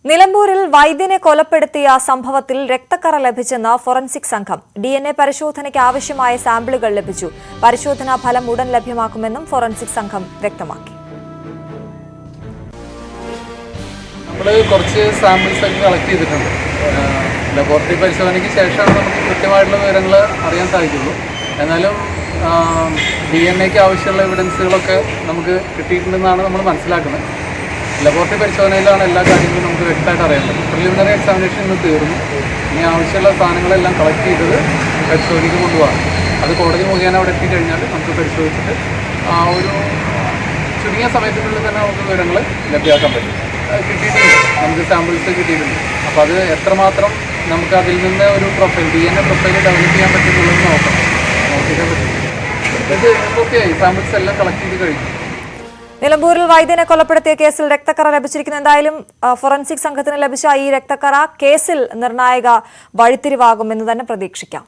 നിലമ്പൂരിൽ വൈദ്യനെ കൊലപ്പെടുത്തിയ സംഭവത്തിൽ രക്തക്കറ ലഭിച്ചെന്ന ഫോറൻസിക് സംഘം DNA പരിശോധനയ്ക്ക് ആവശ്യമായ സാമ്പിളുകൾ ലഭിച്ചു. പരിശോധനാ ഫലം ഉടൻ ലഭ്യമാക്കുമെന്നും ഫോറൻസിക് സംഘം വ്യക്തമാക്കി. നമ്മൾ കുറച്ച് സാമ്പിൾസ് ഒക്കെ കളക്ട് ചെയ്തിട്ടുണ്ട്. ലബോറട്ടറി പരിശോധനയ്ക്ക് ശേഷമാണ് നമുക്ക് കൃത്യമായിട്ടുള്ള വിവരങ്ങൾ അറിയാൻ സാധിക്കുള്ളൂ. എന്നാലും DNAക്ക് ആവശ്യമുള്ള എവിഡൻസുകളൊക്കെ നമുക്ക് കിട്ടിയിട്ടുണ്ടെന്നാണ് നമ്മൾ മനസ്സിലാക്കുന്നത്. ലബോറട്ടറി പരിശോധനയിലാണ് എല്ലാ കാര്യങ്ങളും നമുക്ക് വ്യക്തമായിട്ട് അറിയേണ്ടത്. പ്രിലിമിനറി എക്സാമിനേഷൻ ഇന്ന് തീർന്നു. ഇനി ആവശ്യമുള്ള സാധനങ്ങളെല്ലാം കളക്ട് ചെയ്തത് പരിശോധനയ്ക്ക് കൊണ്ടുപോകാം. അത് കോടതി മുഖേന അവിടെ എത്തിക്കഴിഞ്ഞാൽ നമുക്ക് പരിശോധിച്ചിട്ട് ഒരു ചുരുങ്ങിയ സമയത്തിനുള്ളിൽ തന്നെ നമുക്ക് വിവരങ്ങൾ ലഭ്യമാക്കാൻ പറ്റും. കിട്ടിയിട്ടുണ്ട്, നമുക്ക് സാമ്പിൾസ് കിട്ടിയിട്ടുണ്ട്. അപ്പോൾ അത് എത്രമാത്രം നമുക്ക് അതിൽ നിന്ന് ഒരു പ്രൊഫൈൽ DNA പ്രൊഫൈൽ ഡെവലപ്പ് ചെയ്യാൻ പറ്റുന്നുള്ളത് നോക്കണം, നോക്കിയിട്ടേ പറ്റും. ഇത് ഓക്കെയായി, സാമ്പിൾസ് എല്ലാം കളക്ട് ചെയ്ത് കഴിഞ്ഞു. നിലമ്പൂരിൽ വൈദ്യനെ കൊലപ്പെടുത്തിയ കേസിൽ രക്തക്കറ ലഭിച്ചിരിക്കുന്നു. എന്തായാലും ഫോറൻസിക് സംഘത്തിന് ലഭിച്ച ഈ രക്തക്കറ കേസിൽ നിർണായക വഴിത്തിരിവാകുമെന്ന് തന്നെ പ്രതീക്ഷിക്കാം.